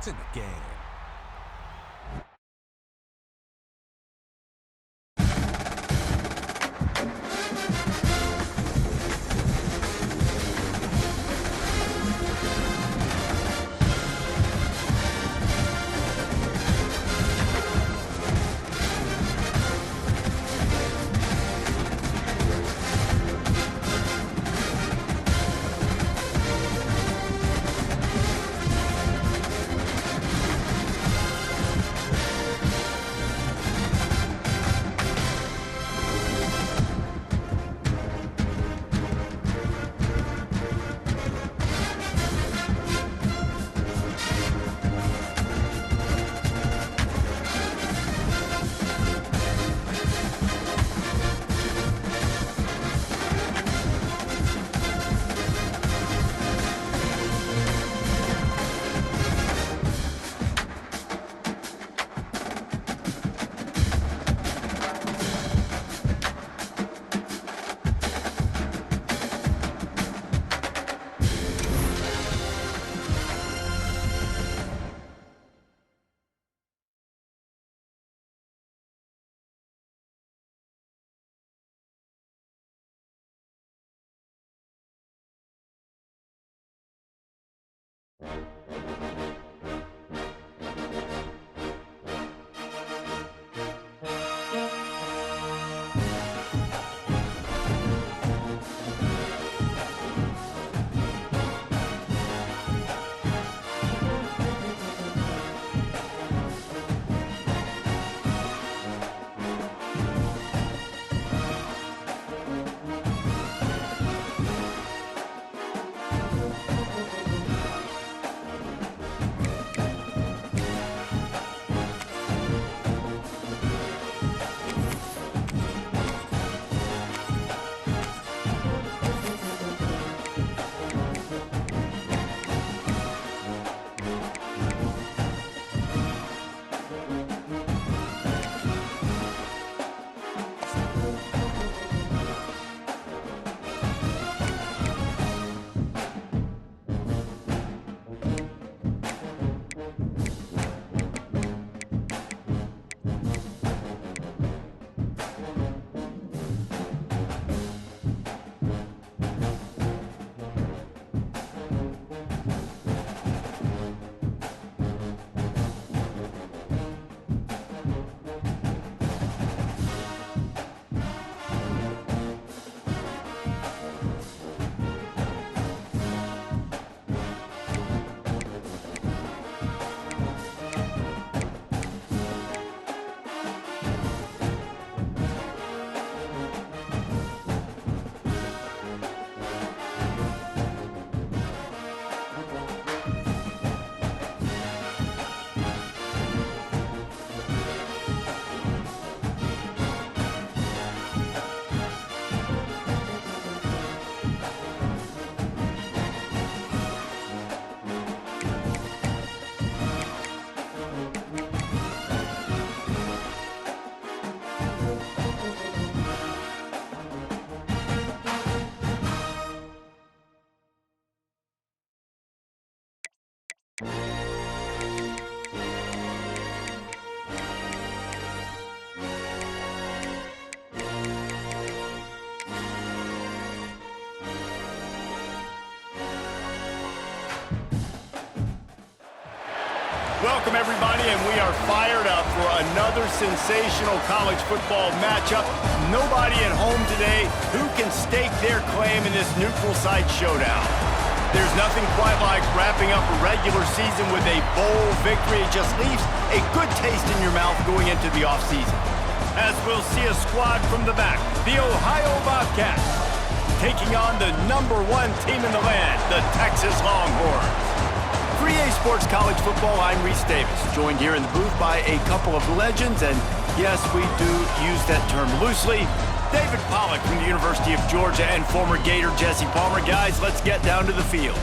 in the game. Welcome, everybody, and we are fired up for another sensational college football matchup. Nobody at home today who can stake their claim in this neutral site showdown. There's nothing quite like wrapping up a regular season with a bowl victory. It just leaves a good taste in your mouth going into the offseason. As we'll see a squad from the back, the Ohio Bobcats, taking on the #1 team in the land, the Texas Longhorns. For EA Sports College Football, I'm Reese Davis, joined here in the booth by a couple of legends, and yes, we do use that term loosely. David Pollack from the University of Georgia and former Gator Jesse Palmer. Guys, let's get down to the field.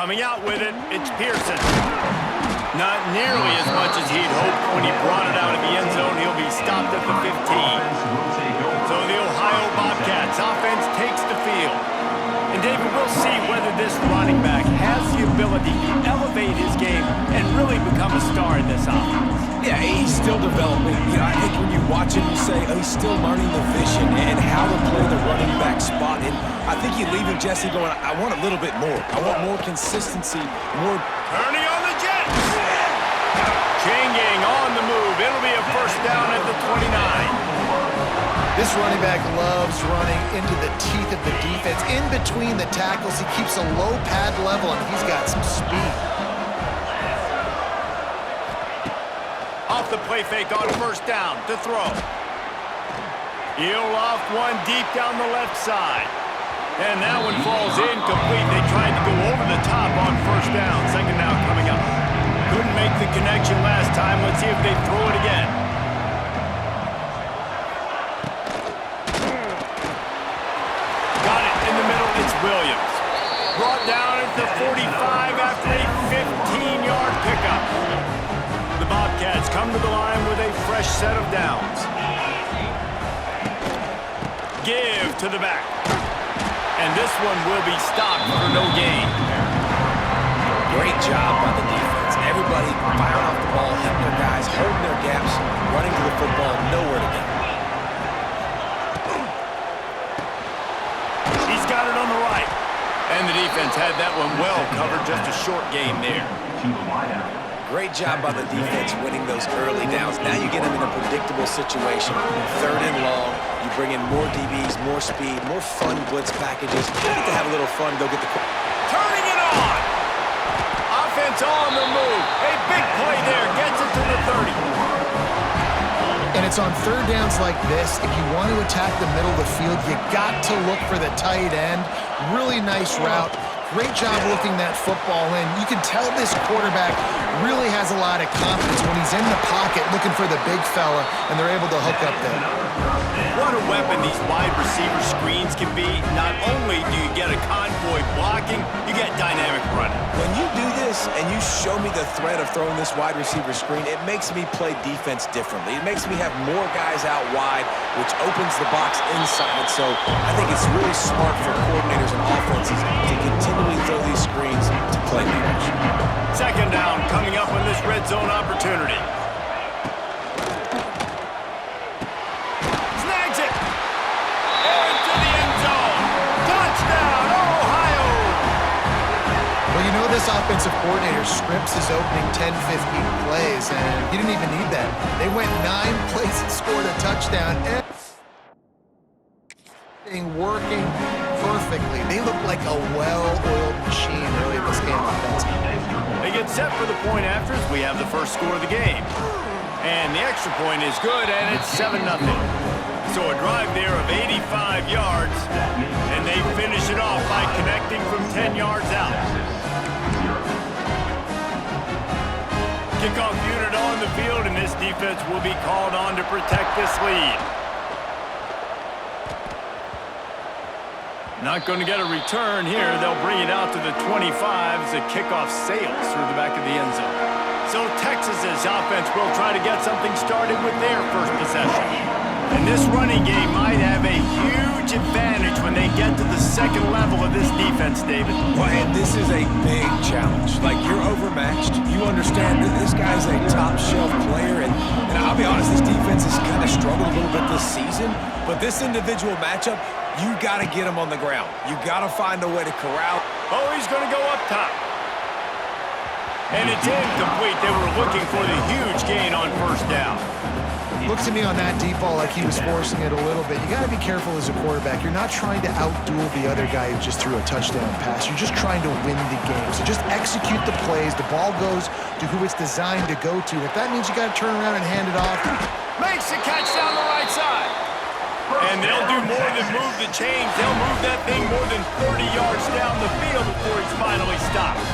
Coming out with it, it's Pearson. Not nearly as much as he'd hoped when he brought it out of the end zone. He'll be stopped at the 15. So the Ohio Bobcats offense takes the field. And David, we'll see whether this running back has the ability to elevate his game and really become a star in this offense. Yeah, he's still developing. You know, I think when you watch him, you say, oh, he's still learning the vision and how to play the running back spot. And I think you leave him, Jesse, going, I want a little bit more. I want more consistency, more... Turning on the Jets. Changing on the move. It'll be a first down at the 29. This running back loves running into the teeth of the defense. In between the tackles, he keeps a low pad level, and he's got some speed. Off the play fake on first down to throw. He'll off one deep down the left side. And that one falls incomplete. They tried to go over the top on first down. Second down coming up. Couldn't make the connection last time. Let's see if they throw it again. Williams brought down at the 45 after a 15-yard pickup. The Bobcats come to the line with a fresh set of downs. Give to the back. And this one will be stopped for no gain. Great job by the defense. Everybody firing off the ball, hitting their guys, holding their gaps, running to the football, nowhere to go. Got it on the right. And the defense had that one well covered. Just a short game there. Great job by the defense winning those early downs. Now you get them in a predictable situation. Third and long. You bring in more DBs, more speed, more fun blitz packages. You get to have a little fun. Go get the... Turning it on. Offense on the move. A big play there. Gets it to the 30. And it's on third downs like this, if you want to attack the middle of the field, you got to look for the tight end. Really nice route. Great job looking that football in. You can tell this quarterback really has a lot of confidence when he's in the pocket looking for the big fella, and they're able to hook up there. What a weapon these wide receiver screens can be. Not only do you get a convoy blocking, you get dynamic running. When you do this and you show me the threat of throwing this wide receiver screen, it makes me play defense differently. It makes me have more guys out wide, which opens the box inside. So I think it's really smart for coordinators and offenses to continually throw these screens to playmakers. Second down coming up on this red zone opportunity. Snags it. Into the end zone. Touchdown, Ohio. Well, you know this offensive coordinator scripts his opening 10, 15 plays, and he didn't even need that. They went 9 plays and scored a touchdown. Everything working perfectly. They look like a well-oiled machine, really, in this game offensively. They get set for the point after as we have the first score of the game. And the extra point is good, and it's 7-0. So a drive there of 85 yards, and they finish it off by connecting from 10 yards out. Kickoff unit on the field, and this defense will be called on to protect this lead. Not going to get a return here. They'll bring it out to the 25 as the kickoff sails through the back of the end zone. So Texas's offense will try to get something started with their first possession. And this running game might have a huge advantage when they get to the second level of this defense, David. Well, and this is a big challenge. Like, you're overmatched. You understand that this guy's a top-shelf player, and I'll be honest, this defense has kind of struggled a little bit this season, but this individual matchup, you got to get him on the ground. You got to find a way to corral. Oh, he's going to go up top. And it's incomplete. They were looking for the huge gain on first down. Looks to me on that deep ball like he was forcing it a little bit. You got to be careful as a quarterback. You're not trying to outduel the other guy who just threw a touchdown pass. You're just trying to win the game. So just execute the plays. The ball goes to who it's designed to go to. If that means you got to turn around and hand it off. Makes the catch down the right side. And they'll do more than move the chains. They'll move that thing more than 30 yards down the field before it's finally stopped.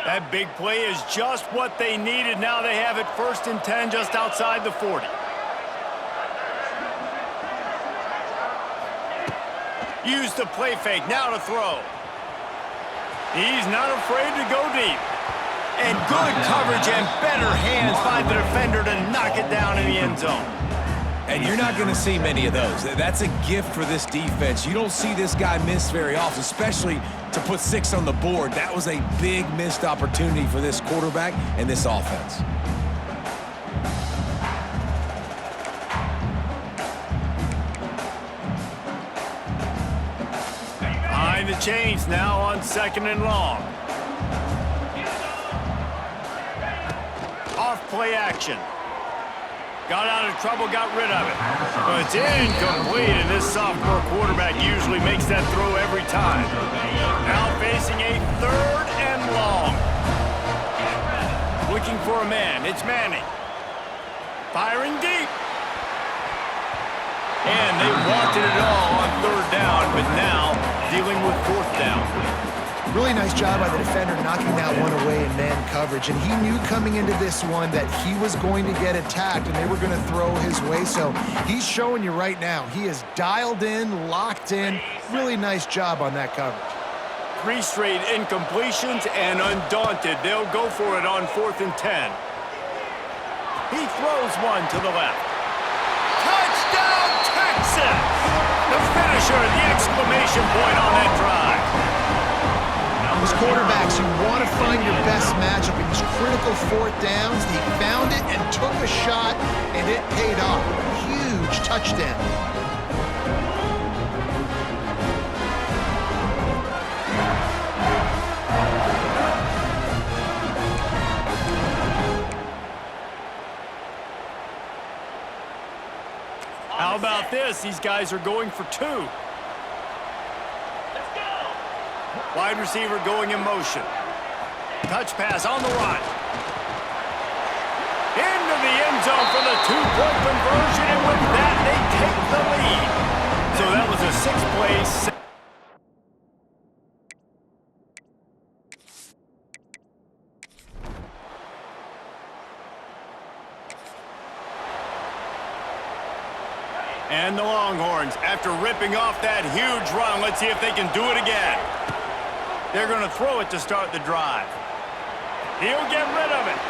That big play is just what they needed. Now they have it 1st and 10 just outside the 40. Use the play fake. Now to throw. He's not afraid to go deep. And good coverage and better hands by the defender to knock it down in the end zone. And you're not going to see many of those. That's a gift for this defense. You don't see this guy miss very often, especially to put 6 on the board. That was a big missed opportunity for this quarterback and this offense. Behind the chains now on 2nd and long. Off play action. Got out of trouble, got rid of it. But it's incomplete, and this sophomore quarterback usually makes that throw every time. Now facing a 3rd and long. Looking for a man. It's Manning. Firing deep. And they wanted it all on 3rd down, but now dealing with 4th down. Really nice job by the defender knocking that one away in man coverage. And he knew coming into this one that he was going to get attacked and they were going to throw his way. So he's showing you right now. He is dialed in, locked in. Really nice job on that coverage. 3 straight incompletions and undaunted. They'll go for it on 4th and 10. He throws one to the left. Touchdown, Texas! The finisher, the exclamation point on that drive. As quarterbacks, you want to find your best matchup in these critical 4th downs. He found it and took a shot, and it paid off. Huge touchdown. How about this? These guys are going for 2. Wide receiver going in motion. Touch pass on the run. Into the end zone for the 2-point conversion, and with that, they take the lead. So that was a 6-play. And the Longhorns, after ripping off that huge run, let's see if they can do it again. They're going to throw it to start the drive. He'll get rid of it.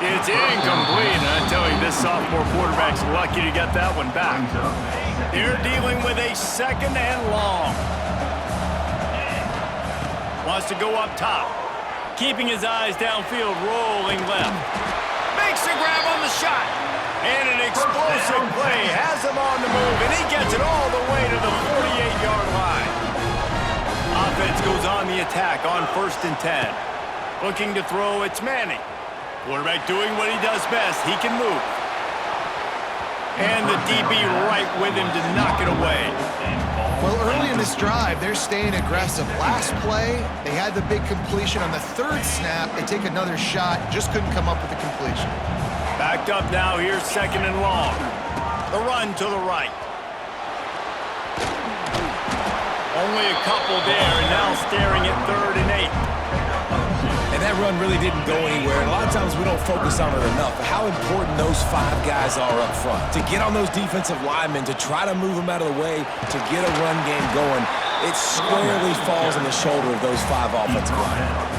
It's incomplete, and I tell you, this sophomore quarterback's lucky to get that one back. They're dealing with a 2nd and long. Wants to go up top. Keeping his eyes downfield, rolling left. Makes a grab on the shot. And an explosive play has him on the move, and he gets it all the way to the 48-yard line. Offense goes on the attack on 1st and 10. Looking to throw, it's Manning. Quarterback doing what he does best. He can move. And the DB right with him to knock it away. Well, early in this drive, they're staying aggressive. Last play, they had the big completion. On the 3rd snap, they take another shot. Just couldn't come up with the completion. Backed up now, here's 2nd and long. The run to the right. Only a couple there, and now staring at 3rd and 8. And that run really didn't go anywhere. And a lot of times we don't focus on it enough, but how important those 5 guys are up front. To get on those defensive linemen, to try to move them out of the way, to get a run game going, it squarely falls on the shoulder of those 5 offensive linemen.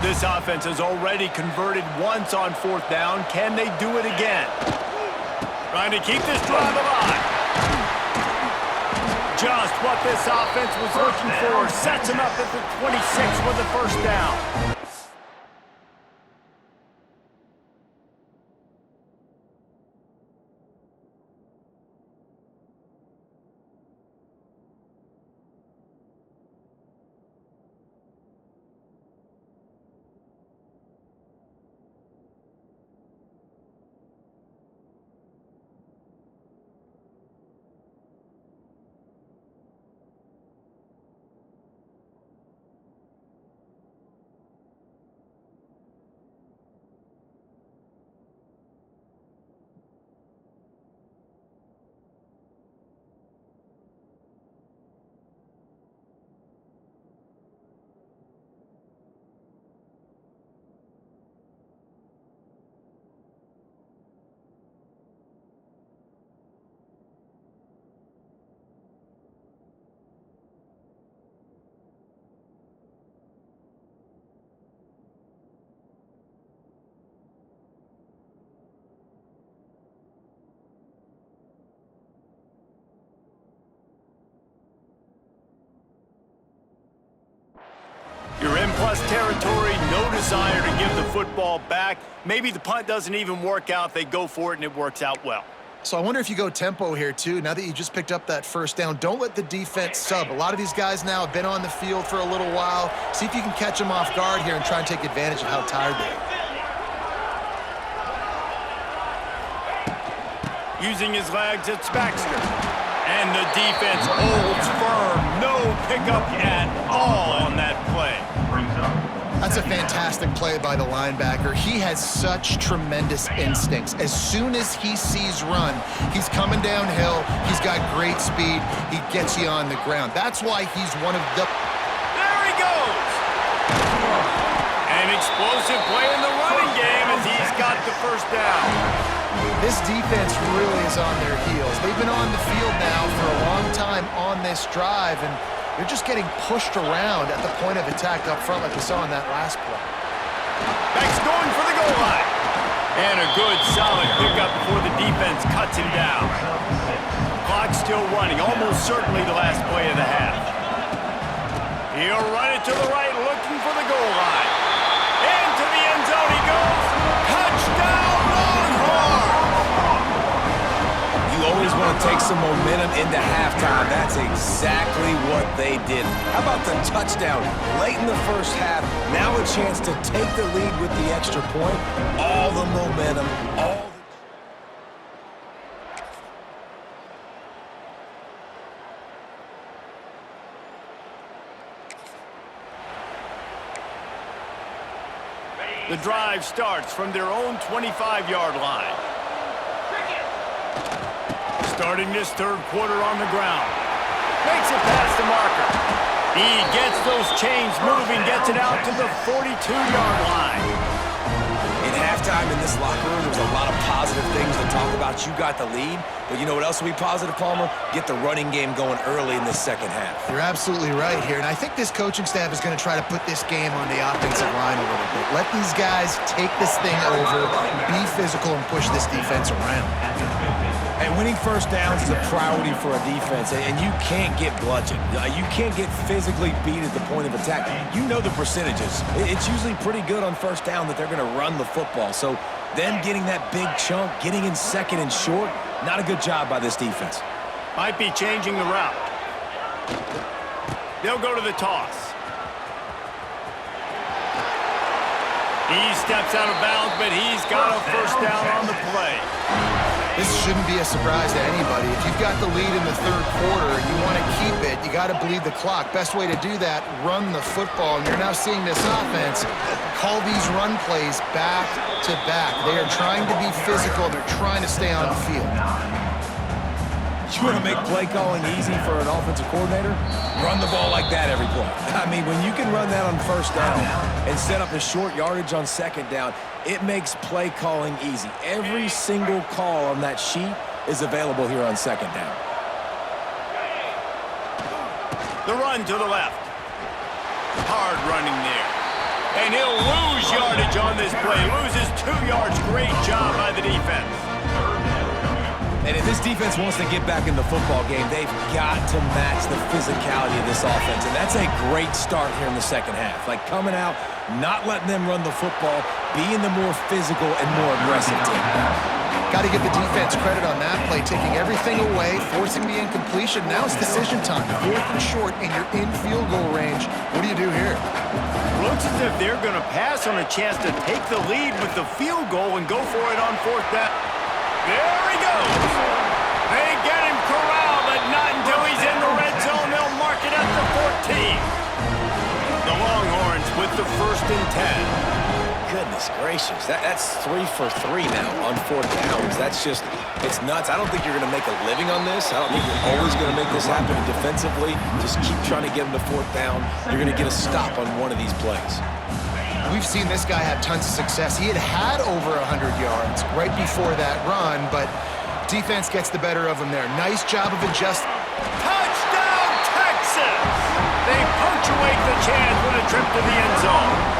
This offense has already converted once on 4th down. Can they do it again? Trying to keep this drive alive. Just what this offense was looking for. Sets him up at the 26 with the 1st down. unlost territory, no desire to give the football back. Maybe the punt doesn't even work out. They go for it, and it works out well. So I wonder if you go tempo here, too. Now that you just picked up that first down, don't let the defense sub. A lot of these guys now have been on the field for a little while. See if you can catch them off guard here and try and take advantage of how tired they are. Using his legs, it's Baxter. And the defense holds firm. No pickup at all on that play. That's a fantastic play by the linebacker. He has such tremendous instincts. As soon as he sees run, he's coming downhill. He's got great speed. He gets you on the ground. That's why he's one of the... There he goes! An explosive play in the running game as he's got the first down. This defense really is on their heels. They've been on the field now for a long time on this drive, and they're just getting pushed around at the point of attack up front like we saw in that last play. Beck's going for the goal line. And a good, solid pickup before the defense cuts him down. Clock still running, almost certainly the last play of the half. He'll run it to the right, looking for the goal line. Into the end zone he goes. Touchdown, Longhorns! You always want to take some momentum into halftime. That's exactly what they did. How about the touchdown late in the first half? Now a chance to take the lead with the extra point. All the momentum, all the drive starts from their own 25-yard line. Starting this third quarter on the ground. Makes it past the marker. He gets those chains moving, gets it out to the 42-yard line. In halftime in this locker room, there's a lot of positive things to talk about. You got the lead, but you know what else will be positive, Palmer? Get the running game going early in the second half. You're absolutely right here, and I think this coaching staff is going to try to put this game on the offensive line a little bit. Let these guys take this thing over, be physical, and push this defense around. And winning first downs is a priority for a defense, and you can't get bludgeoned. You can't get physically beat at the point of attack. You know the percentages. It's usually pretty good on first down that they're going to run the football. So them getting that big chunk, getting in second and short, not a good job by this defense. Might be changing the route. They'll go to the toss. He steps out of bounds, but he's got a first down on the play. This shouldn't be a surprise to anybody. If you've got the lead in the third quarter and you want to keep it, you got to bleed the clock. Best way to do that, run the football. And you're now seeing this offense call these run plays back to back. They are trying to be physical. They're trying to stay on the field. You want to make play calling easy for an offensive coordinator? Run the ball like that every play. I mean, when you can run that on first down and set up the short yardage on second down, it makes play calling easy. Every single call on that sheet is available here on second down. The run to the left. Hard running there. And he'll lose yardage on this play. Loses 2 yards. Great job by the defense. And if this defense wants to get back in the football game, they've got to match the physicality of this offense. And that's a great start here in the second half. Like coming out, not letting them run the football, being the more physical and more aggressive team. Got to give the defense credit on that play, taking everything away, forcing the incompletion. Now it's decision time. 4th and short, and you're in field goal range. What do you do here? Looks as if they're going to pass on a chance to take the lead with the field goal and go for it on 4th down. There he goes. They get him corralled, but not until he's in the red zone. They'll mark it at the 14. The Longhorns with the 1st and 10. Goodness gracious. That's 3 for 3 now on 4th downs. That's just, it's nuts. I don't think you're going to make a living on this. I don't think you're always going to make this happen defensively. Just keep trying to get them to 4th down. You're going to get a stop on one of these plays. We've seen this guy have tons of success. He had over 100 yards right before that run, but defense gets the better of him there. Nice job of adjusting. Touchdown, Texas! They punctuate the chance with a trip to the end zone.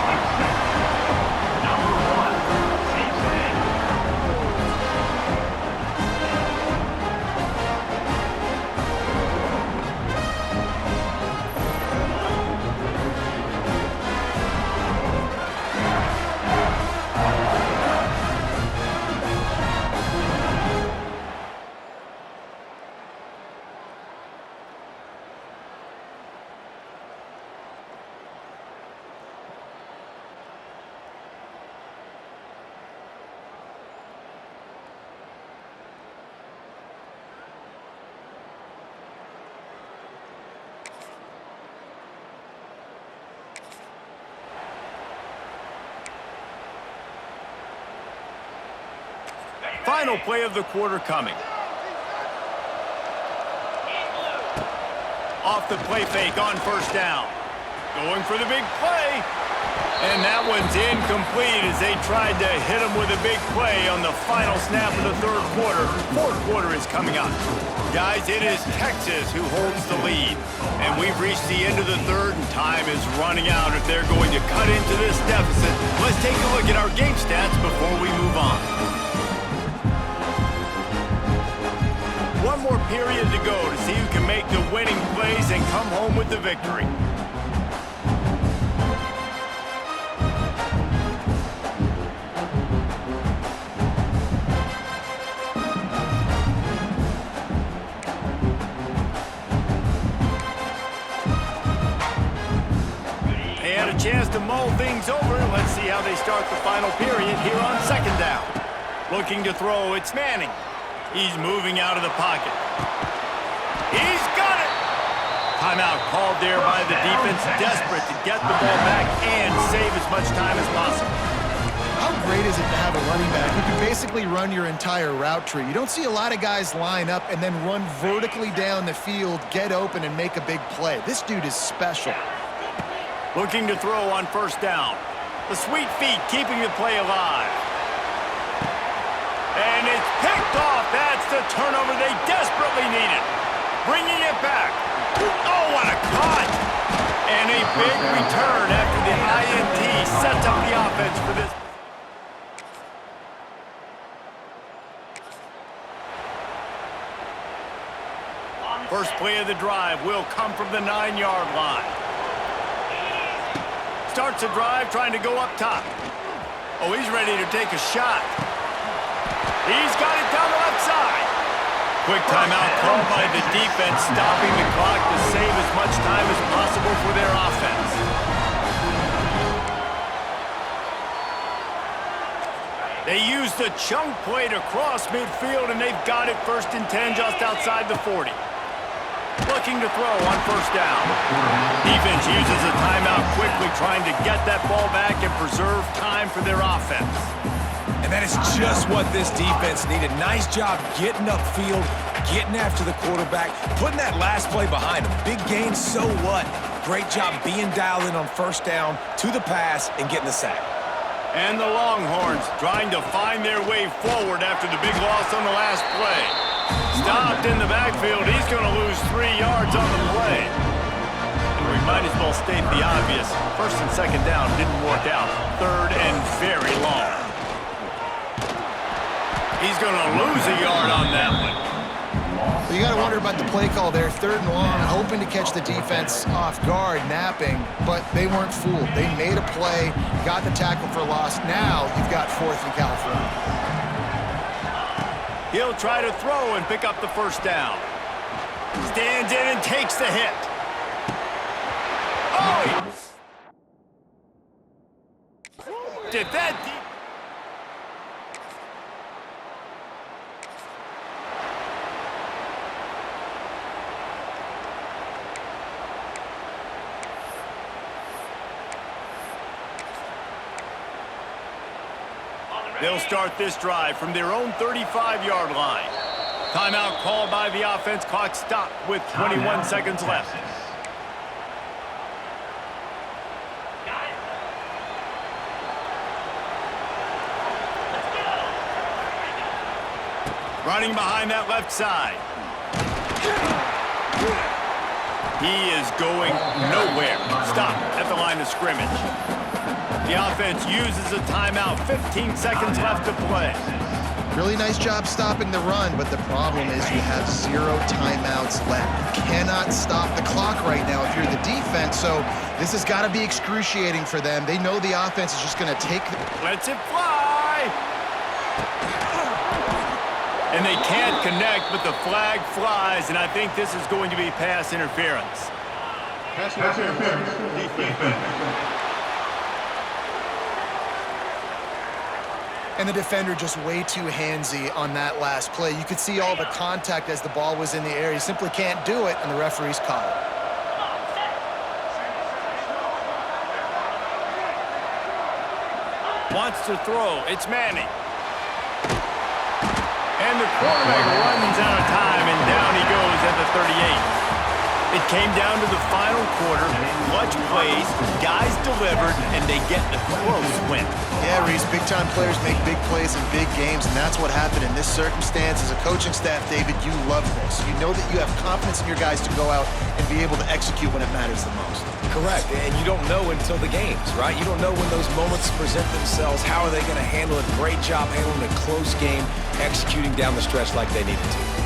Final play of the quarter coming. Off the play fake on first down. Going for the big play. And that one's incomplete as they tried to hit him with a big play on the final snap of the third quarter. Fourth quarter is coming up. Guys, it is Texas who holds the lead. And we've reached the end of the third, and time is running out if they're going to cut into this deficit. Let's take a look at our game stats before we move on. One more period to go to see who can make the winning plays and come home with the victory. Chance to mull things over. Let's see how they start the final period here on second down. Looking to throw, it's Manning. He's moving out of the pocket. He's got it! Timeout called there by the defense, desperate to get the ball back and save as much time as possible. How great is it to have a running back who can basically run your entire route tree? You don't see a lot of guys line up and then run vertically down the field, get open, and make a big play. This dude is special. Looking to throw on first down. The sweet feet keeping the play alive. And it's picked off. That's the turnover they desperately needed. Bringing it back. Oh, what a cut! And a big return after the INT sets up the offense for this. First play of the drive will come from the 9-yard line. Starts a drive trying to go up top. Oh, he's ready to take a shot. He's got it down the left side. Quick timeout called by the defense, stopping the clock to save as much time as possible for their offense. They used the chunk play to cross midfield, and they've got it first and 10 just outside the 40. Looking to throw on first down. Defense uses a timeout quickly, trying to get that ball back and preserve time for their offense. And that is just what this defense needed. Nice job getting upfield, getting after the quarterback, putting that last play behind him. Big gain, so what? Great job being dialed in on first down to the pass and getting the sack. And the Longhorns trying to find their way forward after the big loss on the last play. Stopped in the backfield. He's going to lose 3 yards on the play. And we might as well state the obvious. First and second down didn't work out. Third and very long. He's going to lose a yard on that one. You got to wonder about the play call there. Third and long, hoping to catch the defense off guard, napping, but they weren't fooled. They made a play, got the tackle for loss. Now you've got fourth in California. He'll try to throw and pick up the first down. Stands in and takes the hit. Oh! Did that... They'll start this drive from their own 35-yard line. Timeout called by the offense. Clock stopped with 21 seconds left. Running behind that left side. He is going nowhere. Stop at the line of scrimmage. The offense uses a timeout. 15 seconds left to play. Really nice job stopping the run, but the problem is you have 0 timeouts left. You cannot stop the clock right now if you're the defense, so this has got to be excruciating for them. They know the offense is just going to take... Lets it fly! And they can't connect, but the flag flies, and I think this is going to be pass interference. Pass interference. Defense. And the defender just way too handsy on that last play. You could see all the contact as the ball was in the air. He simply can't do it, and the referee's caught it. Wants to throw. It's Manning. And the quarterback runs out of time, and down he goes at the 38. It came down to the final quarter. Clutch plays, guys delivered, and they get a close win. Yeah, Reese, big-time players make big plays in big games, and that's what happened in this circumstance. As a coaching staff, David, you love this. You know that you have confidence in your guys to go out and be able to execute when it matters the most. Correct, and you don't know until the games, right? You don't know when those moments present themselves. How are they going to handle it? Great job handling a close game, executing down the stretch like they needed to.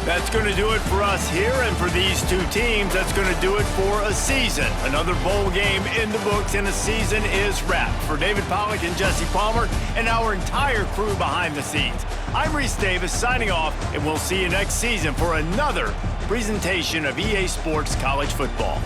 That's going to do it for us here, and for these two teams, that's going to do it for a season. Another bowl game in the books, and a season is wrapped. For David Pollack and Jesse Palmer and our entire crew behind the scenes, I'm Reese Davis signing off, and we'll see you next season for another presentation of EA Sports College Football.